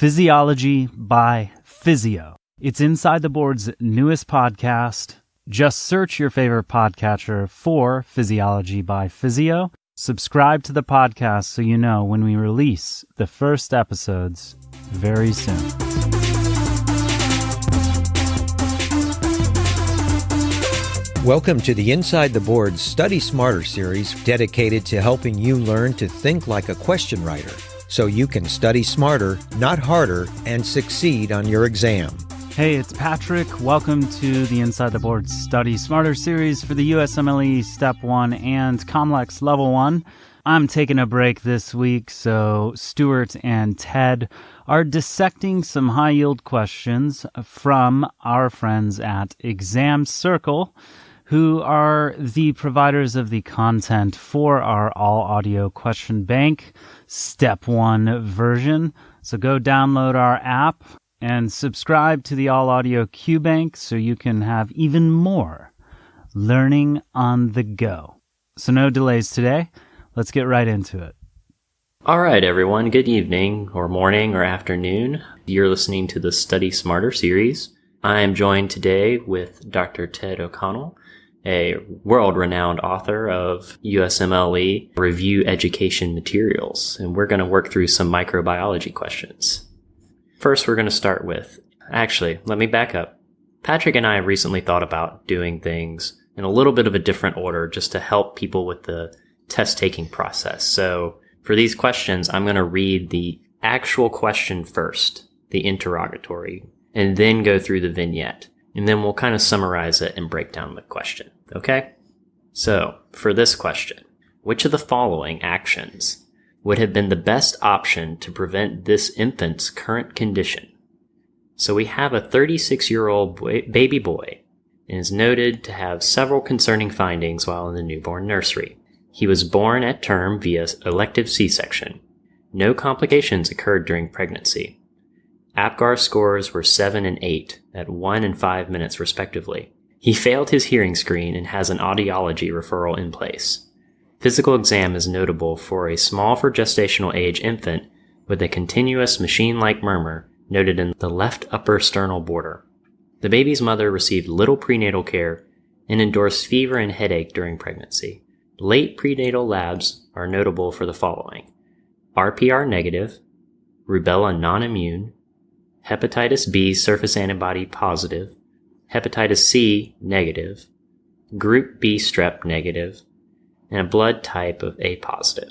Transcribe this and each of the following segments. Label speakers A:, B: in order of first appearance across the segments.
A: Physiology by Physeo. It's Inside the Boards' newest podcast. Just search your favorite podcatcher for Physiology by Physeo. Subscribe to the podcast so you know when we release the first episodes very soon.
B: Welcome to the Inside the Boards Study Smarter series dedicated to helping you learn to think like a question writer so you can study smarter, not harder, and succeed on your exam.
A: Hey, it's Patrick. Welcome to the Inside the Boards Study Smarter series for the USMLE Step 1 and COMLEX Level 1. I'm taking a break this week, so Stewart and Ted are dissecting some high-yield questions from our friends at Exam Circle, who are the providers of the content for our All-Audio Qbank Step 1 version. So go download our app and subscribe to the All-Audio Qbank so you can have even more learning on the go. So no delays today. Let's get right into it.
C: All right, everyone. Good evening, or morning, or afternoon. You're listening to the Study Smarter series. I am joined today with Dr. Ted O'Connell, a world-renowned author of USMLE review education materials, and we're going to work through some microbiology questions. First, we're going to start with, let me back up. Patrick and I have recently thought about doing things in a little bit of a different order just to help people with the test-taking process. So for these questions, I'm going to read the actual question first, the interrogatory, and then go through the vignette. And then we'll kind of summarize it and break down the question, okay? So, for this question, which of the following actions would have been the best option to prevent this infant's current condition? So we have a 36-year-old baby boy and is noted to have several concerning findings while in the newborn nursery. He was born at term via elective C-section. No complications occurred during pregnancy. APGAR scores were 7 and 8 at 1 and 5 minutes respectively. He failed his hearing screen and has an audiology referral in place. Physical exam is notable for a small for gestational age infant with a continuous machine-like murmur noted in the left upper sternal border. The baby's mother received little prenatal care and endorsed fever and headache during pregnancy. Late prenatal labs are notable for the following: RPR negative, rubella non-immune, hepatitis B surface antibody positive, hepatitis C negative, group B strep negative, and a blood type of A positive.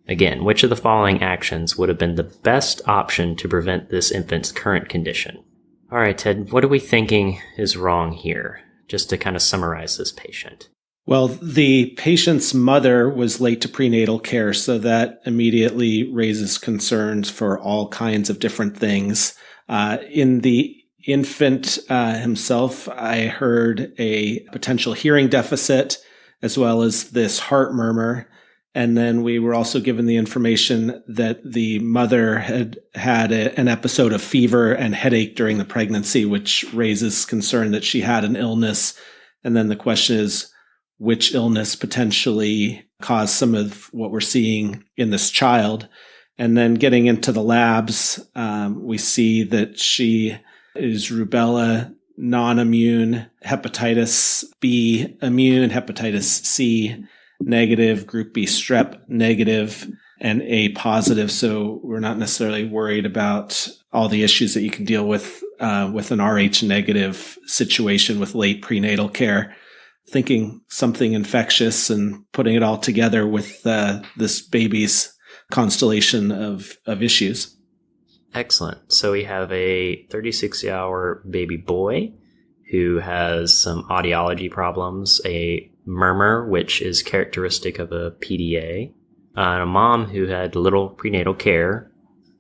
C: Again, which of the following actions would have been the best option to prevent this infant's current condition? All right, Ted, what are we thinking is wrong here? Just to kind of summarize this patient.
D: Well, the patient's mother was late to prenatal care, so that immediately raises concerns for all kinds of different things. In the infant himself, I heard a potential hearing deficit as well as this heart murmur. And then we were also given the information that the mother had an episode of fever and headache during the pregnancy, which raises concern that she had an illness. And then the question is, which illness potentially caused some of what we're seeing in this child? And then getting into the labs, we see that she is rubella non-immune, hepatitis B immune, hepatitis C negative, group B strep negative, and A positive. So we're not necessarily worried about all the issues that you can deal with an RH negative situation with late prenatal care. Thinking something infectious and putting it all together with this baby's constellation of issues.
C: Excellent. So we have a 36-hour baby boy who has some audiology problems, a murmur, which is characteristic of a PDA, and a mom who had little prenatal care,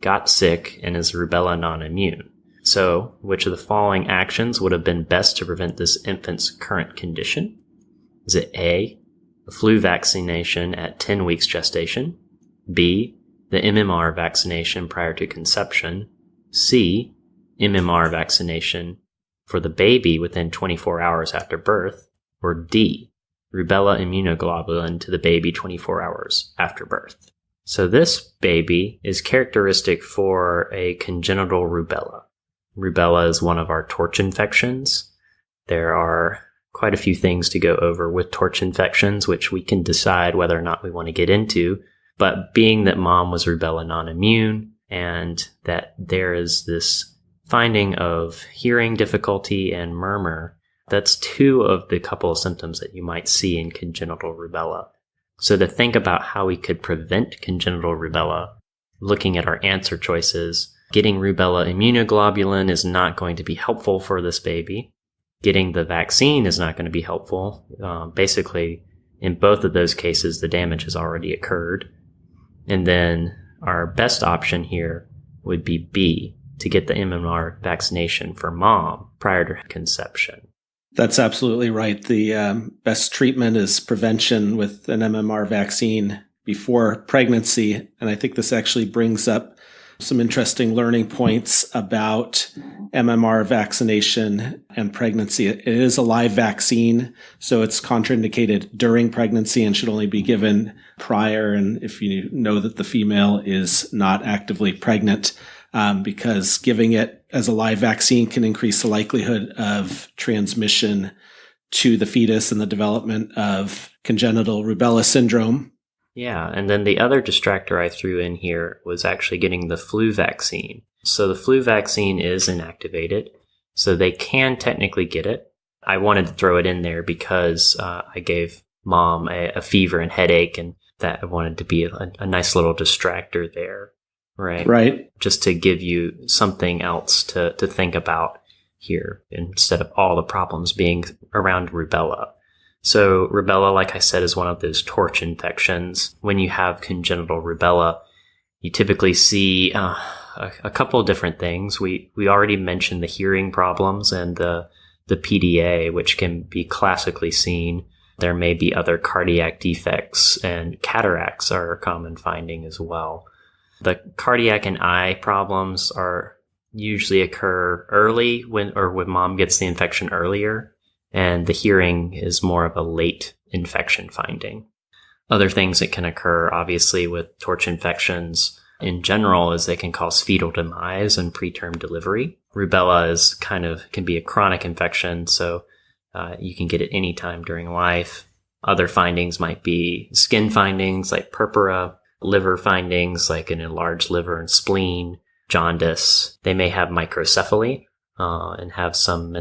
C: got sick, and is rubella non-immune. So, which of the following actions would have been best to prevent this infant's current condition? Is it A, the flu vaccination at 10 weeks gestation, B, the MMR vaccination prior to conception, C, MMR vaccination for the baby within 24 hours after birth, or D, rubella immunoglobulin to the baby 24 hours after birth? So this baby is characteristic for a congenital rubella. Rubella is one of our torch infections. There are quite a few things to go over with torch infections, which we can decide whether or not we want to get into. But being that mom was rubella non-immune and that there is this finding of hearing difficulty and murmur, that's two of the couple of symptoms that you might see in congenital rubella. So to think about how we could prevent congenital rubella, looking at our answer choices, getting rubella immunoglobulin is not going to be helpful for this baby. Getting the vaccine is not going to be helpful. Basically, in both of those cases, the damage has already occurred. And then our best option here would be B, to get the MMR vaccination for mom prior to conception.
D: That's absolutely right. The best treatment is prevention with an MMR vaccine before pregnancy. And I think this actually brings up some interesting learning points about MMR vaccination and pregnancy. It is a live vaccine, so it's contraindicated during pregnancy and should only be given prior. And if you know that the female is not actively pregnant, because giving it as a live vaccine can increase the likelihood of transmission to the fetus and the development of congenital rubella syndrome.
C: Yeah, and then the other distractor I threw in here was actually getting the flu vaccine. So the flu vaccine is inactivated, so they can technically get it. I wanted to throw it in there because I gave mom a fever and headache, and that I wanted to be a nice little distractor there. Right. Just to give you something else to think about here instead of all the problems being around rubella. So rubella, like I said, is one of those torch infections. When you have congenital rubella, you typically see a couple of different things. We already mentioned the hearing problems and the PDA, which can be classically seen. There may be other cardiac defects, and cataracts are a common finding as well. The cardiac and eye problems are usually occur early when mom gets the infection earlier, and the hearing is more of a late infection finding. Other things that can occur, obviously, with torch infections in general is they can cause fetal demise and preterm delivery. Rubella can be a chronic infection, so you can get it any time during life. Other findings might be skin findings like purpura, liver findings like an enlarged liver and spleen, jaundice. They may have microcephaly and have some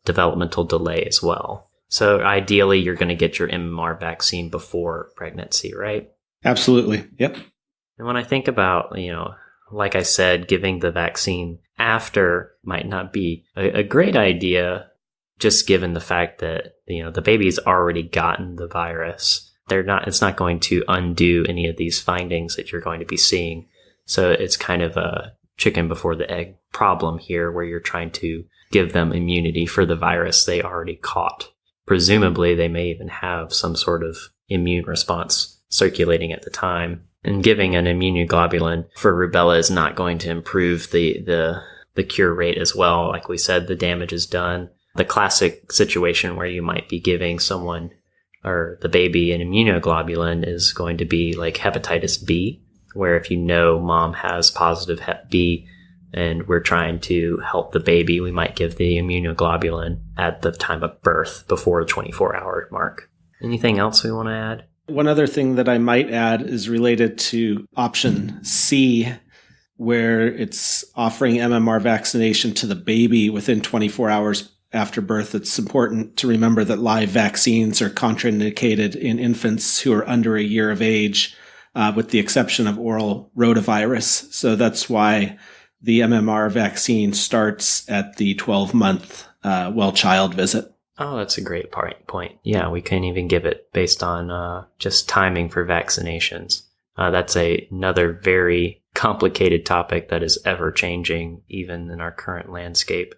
C: developmental delay as well. So ideally, you're going to get your MMR vaccine before pregnancy, right?
D: Absolutely. Yep.
C: And when I think about, like I said, giving the vaccine after might not be a great idea, just given the fact that, the baby's already gotten the virus. It's not going to undo any of these findings that you're going to be seeing. So it's kind of a chicken before the egg problem here, where you're trying to give them immunity for the virus they already caught. Presumably, they may even have some sort of immune response circulating at the time. And giving an immunoglobulin for rubella is not going to improve the cure rate as well. Like we said, the damage is done. The classic situation where you might be giving someone or the baby an immunoglobulin is going to be like hepatitis B, where if mom has positive hep B and we're trying to help the baby, we might give the immunoglobulin at the time of birth before the 24-hour mark. Anything else we want to add?
D: One other thing that I might add is related to option C, where it's offering MMR vaccination to the baby within 24 hours after birth. It's important to remember that live vaccines are contraindicated in infants who are under a year of age, with the exception of oral rotavirus. So that's why the MMR vaccine starts at the 12-month well-child visit.
C: Oh, that's a great point. Yeah, we can't even give it based on just timing for vaccinations. That's another very complicated topic that is ever changing, even in our current landscape.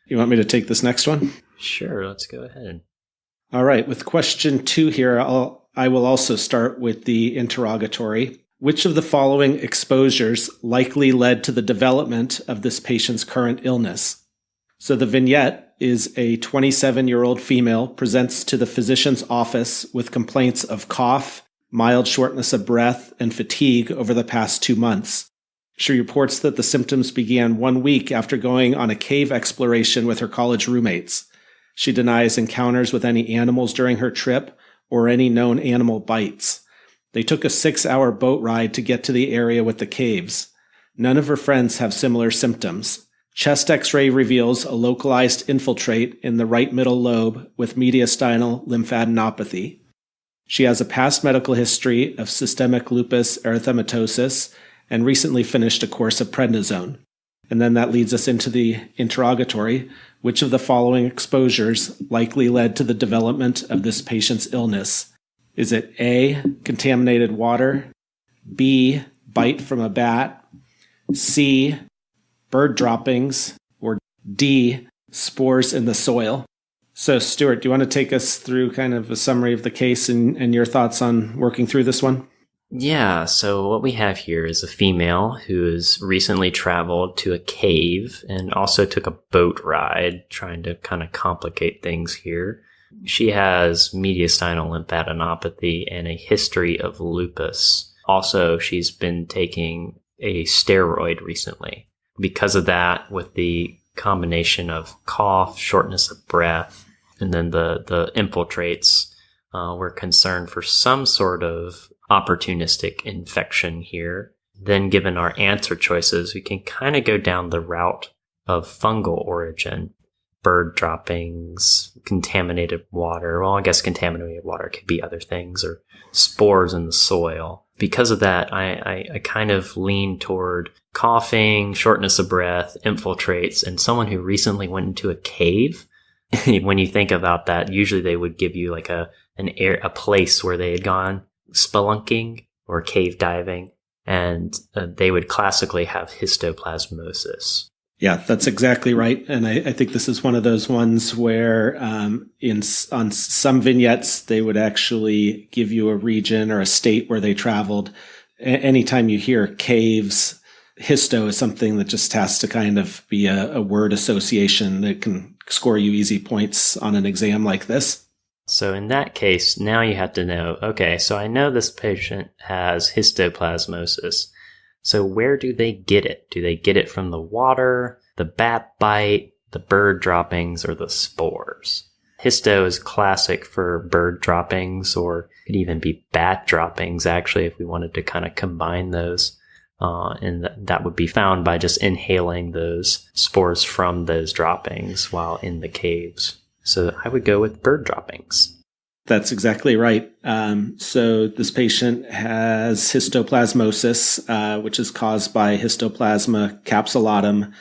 D: You want me to take this next one?
C: Sure, let's go ahead.
D: All right, with question 2 here, I will also start with the interrogatory. Which of the following exposures likely led to the development of this patient's current illness? So the vignette is a 27-year-old female presents to the physician's office with complaints of cough, mild shortness of breath, and fatigue over the past 2 months. She reports that the symptoms began 1 week after going on a cave exploration with her college roommates. She denies encounters with any animals during her trip or any known animal bites. They took a 6-hour boat ride to get to the area with the caves. None of her friends have similar symptoms. Chest X-ray reveals a localized infiltrate in the right middle lobe with mediastinal lymphadenopathy. She has a past medical history of systemic lupus erythematosus and recently finished a course of prednisone. And then that leads us into the interrogatory. Which of the following exposures likely led to the development of this patient's illness? Is it A, contaminated water, B, bite from a bat, C, bird droppings, or D, spores in the soil? So, Stewart, do you want to take us through kind of a summary of the case and your thoughts on working through this one?
C: Yeah, so what we have here is a female who has recently traveled to a cave and also took a boat ride, trying to kind of complicate things here. She has mediastinal lymphadenopathy and a history of lupus. Also, she's been taking a steroid recently. Because of that, with the combination of cough, shortness of breath, and then the infiltrates, we're concerned for some sort of opportunistic infection here. Then given our answer choices, we can kind of go down the route of fungal origin, bird droppings, contaminated water. Well, I guess contaminated water could be other things, or spores in the soil. Because of that, I kind of lean toward coughing, shortness of breath, infiltrates, and someone who recently went into a cave. When you think about that, usually they would give you like a place where they had gone spelunking or cave diving, and they would classically have histoplasmosis.
D: Yeah, that's exactly right. And I think this is one of those ones where on some vignettes, they would actually give you a region or a state where they traveled. Anytime you hear caves, histo is something that just has to kind of be a word association that can score you easy points on an exam like this.
C: So in that case, now you have to know, okay, so I know this patient has histoplasmosis. So where do they get it? Do they get it from the water, the bat bite, the bird droppings, or the spores? Histo is classic for bird droppings, or it could even be bat droppings, actually, if we wanted to kind of combine those. And that would be found by just inhaling those spores from those droppings while in the caves. So I would go with bird droppings.
D: That's exactly right. So this patient has histoplasmosis, which is caused by Histoplasma capsulatum.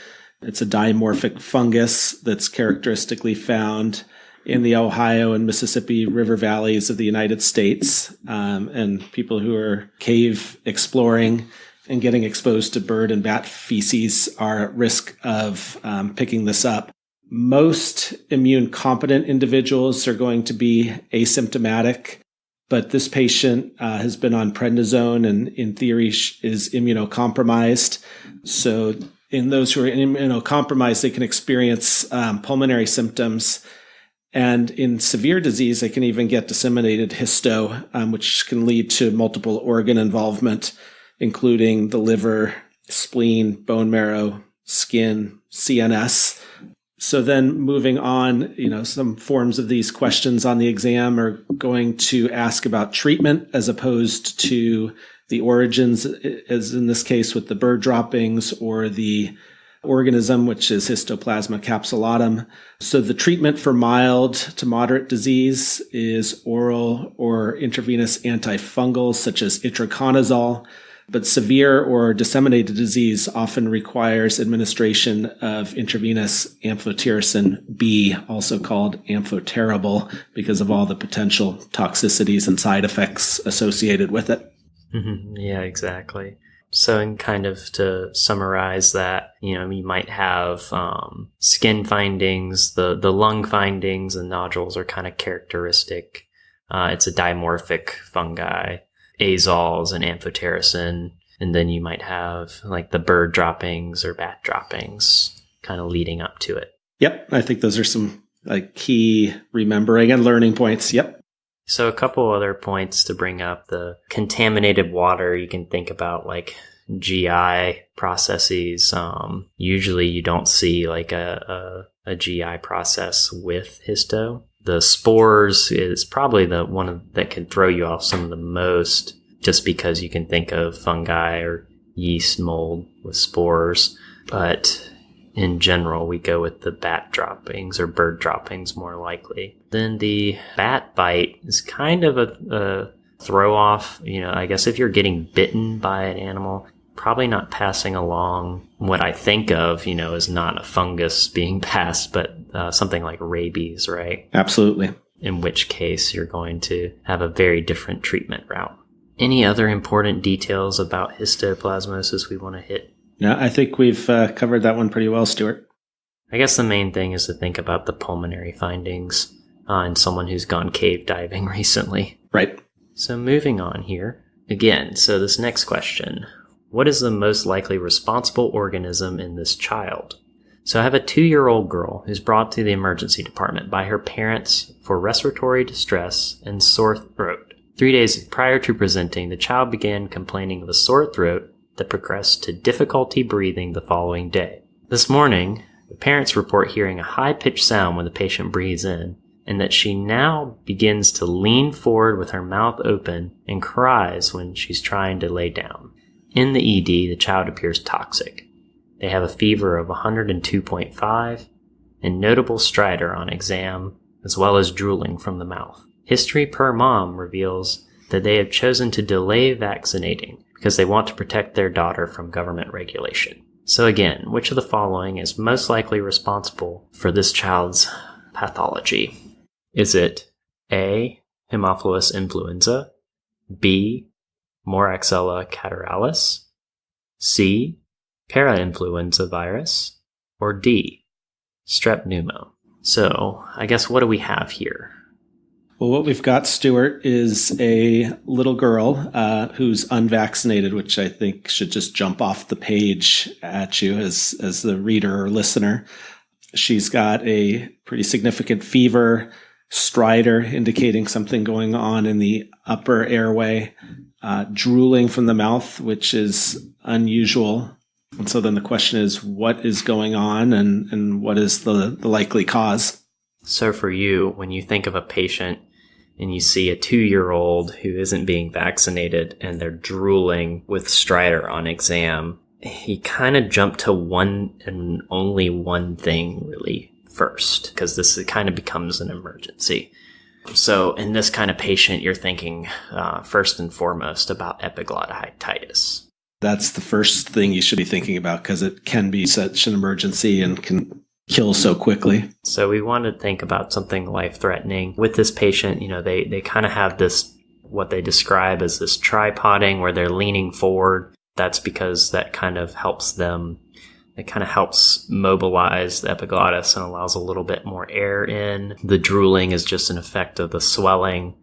D: It's a dimorphic fungus that's characteristically found in the Ohio and Mississippi River valleys of the United States. And people who are cave exploring and getting exposed to bird and bat feces are at risk of picking this up. Most immune competent individuals are going to be asymptomatic, but this patient has been on prednisone and in theory is immunocompromised. So in those who are immunocompromised, they can experience pulmonary symptoms. And in severe disease, they can even get disseminated histo, which can lead to multiple organ involvement, including the liver, spleen, bone marrow, skin, CNS. So then moving on, some forms of these questions on the exam are going to ask about treatment as opposed to the origins, as in this case with the bird droppings or the organism, which is Histoplasma capsulatum. So the treatment for mild to moderate disease is oral or intravenous antifungals such as itraconazole. But severe or disseminated disease often requires administration of intravenous amphotericin B, also called amphotericin, because of all the potential toxicities and side effects associated with it.
C: Mm-hmm. Yeah, exactly. So, in kind of to summarize that, you might have skin findings, the lung findings, and nodules are kind of characteristic. It's a dimorphic fungi. Azoles and amphotericin, and then you might have like the bird droppings or bat droppings kind of leading up to it.
D: Yep, I think those are some key remembering and learning points. Yep.
C: So a couple other points to bring up. The contaminated water, you can think about like GI processes. Usually you don't see like a GI process with histo. The spores is probably the one that can throw you off some of the most, just because you can think of fungi or yeast mold with spores. But in general, we go with the bat droppings or bird droppings more likely. Then the bat bite is kind of a throw off. I guess if you're getting bitten by an animal, probably not passing along what I think of, is not a fungus being passed, but something like rabies, right?
D: Absolutely.
C: In which case you're going to have a very different treatment route. Any other important details about histoplasmosis we want to hit?
D: Yeah, I think we've covered that one pretty well, Stuart.
C: I guess the main thing is to think about the pulmonary findings in someone who's gone cave diving recently.
D: Right.
C: So moving on here. Again, so this next question. What is the most likely responsible organism in this child? So I have a 2-year-old girl who's brought to the emergency department by her parents for respiratory distress and sore throat. 3 days prior to presenting, the child began complaining of a sore throat that progressed to difficulty breathing the following day. This morning, the parents report hearing a high-pitched sound when the patient breathes in, and that she now begins to lean forward with her mouth open and cries when she's trying to lay down. In the ED, the child appears toxic. They have a fever of 102.5 and notable stridor on exam, as well as drooling from the mouth. History per mom reveals that they have chosen to delay vaccinating because they want to protect their daughter from government regulation. So again, which of the following is most likely responsible for this child's pathology? Is it A, Haemophilus influenza, B, Moraxella catarrhalis, C, Parainfluenza virus, or D, strep pneumo? So I guess what do we have here?
D: Well, what we've got, Stuart, is a little girl who's unvaccinated, which I think should just jump off the page at you as the reader or listener. She's got a pretty significant fever, stridor indicating something going on in the upper airway, drooling from the mouth, which is unusual. And so then the question is, what is going on and what is the likely cause?
C: So for you, when you think of a patient and you see a 2-year-old who isn't being vaccinated and they're drooling with stridor on exam, he kind of jumped to one and only one thing really first, because this kind of becomes an emergency. So in this kind of patient, you're thinking first and foremost about epiglottitis.
D: That's the first thing you should be thinking about, because it can be such an emergency and can kill so quickly.
C: So we want to think about something life-threatening. With this patient, they kind of have this, what they describe as this tripoding, where they're leaning forward. That's because that kind of helps them. It kind of helps mobilize the epiglottis and allows a little bit more air in. The drooling is just an effect of the swelling.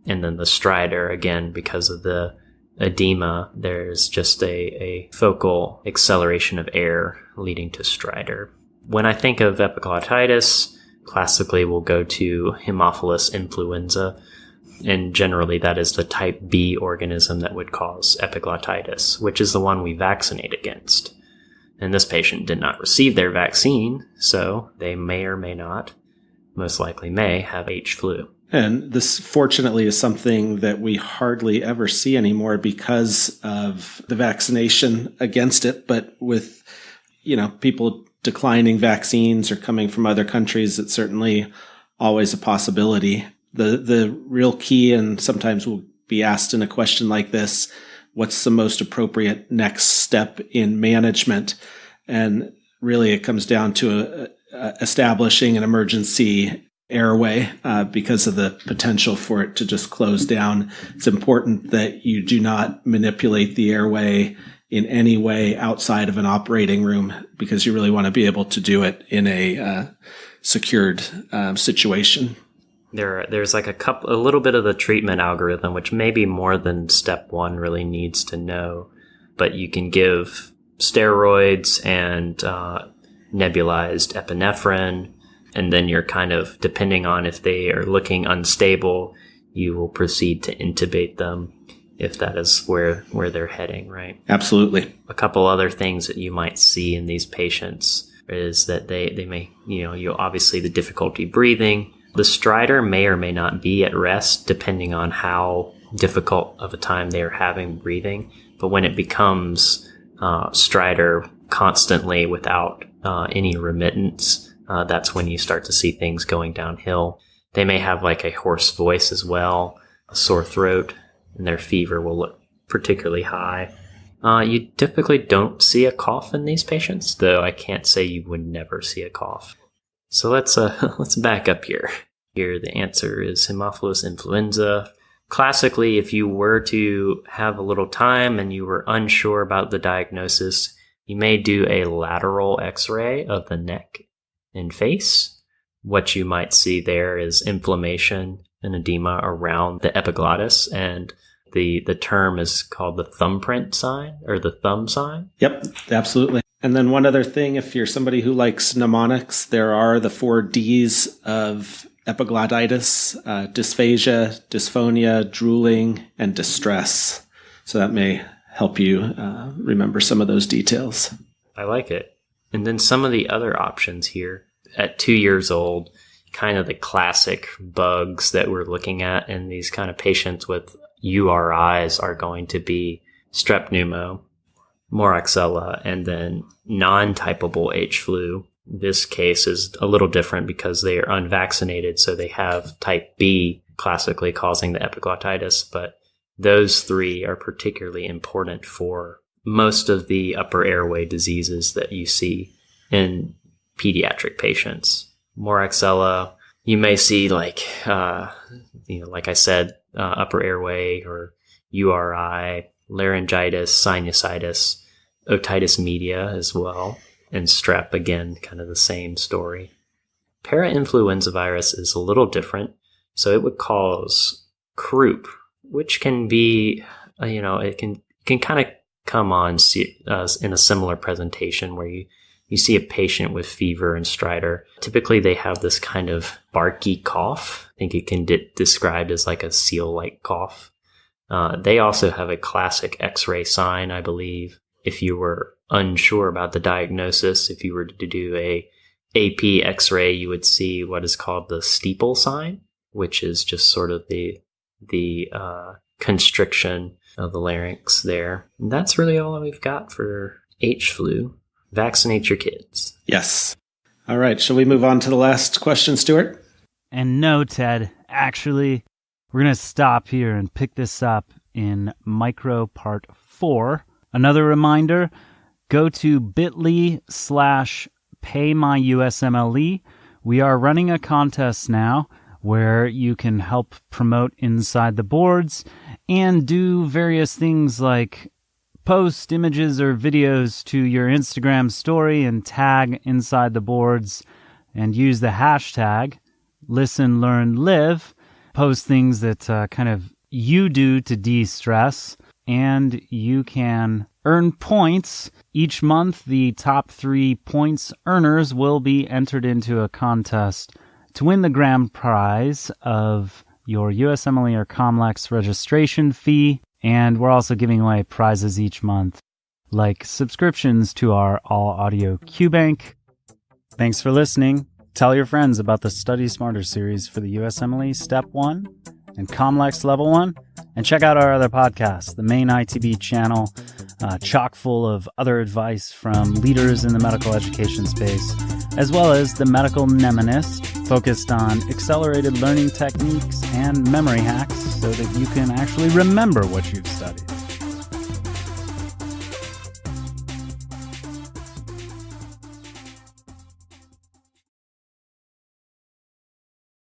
C: And then the stridor, again, because of the edema, there's just a focal acceleration of air leading to stridor. When I think of epiglottitis, classically we'll go to Haemophilus influenza, and generally that is the type B organism that would cause epiglottitis, which is the one we vaccinate against. And this patient did not receive their vaccine, so they may or may not, most likely may, have H. flu.
D: And this, fortunately, is something that we hardly ever see anymore because of the vaccination against it. But with, people declining vaccines or coming from other countries, it's certainly always a possibility. The real key, and sometimes we'll be asked in a question like this, what's the most appropriate next step in management? And really it comes down to establishing an emergency airway because of the potential for it to just close down. It's important that you do not manipulate the airway in any way outside of an operating room, because you really want to be able to do it in a secured situation.
C: There's like a little bit of the treatment algorithm, which maybe more than step one really needs to know, but you can give steroids and nebulized epinephrine, and then you're kind of, depending on if they are looking unstable, you will proceed to intubate them if that is where they're heading, right?
D: Absolutely.
C: A couple other things that you might see in these patients is that they may, you obviously the difficulty breathing. The stridor may or may not be at rest depending on how difficult of a time they are having breathing. But when it becomes stridor constantly without any remittance, that's when you start to see things going downhill. They may have like a hoarse voice as well, a sore throat, and their fever will look particularly high. You typically don't see a cough in these patients, though I can't say you would never see a cough. So let's back up here. Here the answer is Haemophilus influenza. Classically, if you were to have a little time and you were unsure about the diagnosis, you may do a lateral x-ray of the neck and face. What you might see there is inflammation and edema around the epiglottis, and the term is called the thumbprint sign or the thumb sign.
D: Yep, absolutely. And then one other thing, if you're somebody who likes mnemonics, there are the 4 Ds of epiglottitis: dysphagia, dysphonia, drooling, and distress. So that may help you remember some of those details.
C: I like it. And then some of the other options here. At 2 years old, kind of the classic bugs that we're looking at in these kind of patients with URIs are going to be strep pneumo, Moraxella, and then non-typable H flu. This case is a little different because they are unvaccinated, so they have type B classically causing the epiglottitis, but those 3 are particularly important for most of the upper airway diseases that you see in pediatric patients. Moraxella, you may see like I said, upper airway or URI, laryngitis, sinusitis, otitis media as well, and strep, again, kind of the same story. Parainfluenza virus is a little different, so it would cause croup, which can be, it can kind of come on in a similar presentation where you see a patient with fever and stridor. Typically, they have this kind of barky cough. I think it can be described as like a seal-like cough. They also have a classic X-ray sign, I believe. If you were unsure about the diagnosis, if you were to do a AP X-ray, you would see what is called the steeple sign, which is just sort of the constriction of the larynx there. And that's really all we've got for H flu. Vaccinate your kids.
D: Yes. All right. Shall we move on to the last question, Stewart?
A: And no, Ted, actually, we're going to stop here and pick this up in micro part 4. Another reminder, go to bit.ly/paymyusmle. We are running a contest now where you can help promote Inside the Boards and do various things like post images or videos to your Instagram story and tag Inside the Boards and use the hashtag Listen, Learn, Live. Post things that kind of you do to de-stress, and you can earn points. Each month, the top 3 points earners will be entered into a contest to win the grand prize of your USMLE or COMLEX registration fee. And we're also giving away prizes each month, like subscriptions to our All-Audio Qbank. Thanks for listening. Tell your friends about the Study Smarter series for the USMLE Step 1 and COMLEX Level 1. And check out our other podcasts, the main ITB channel, chock full of other advice from leaders in the medical education space, as well as the Medical Mnemonist, focused on accelerated learning techniques and memory hacks so that you can actually remember what you've studied.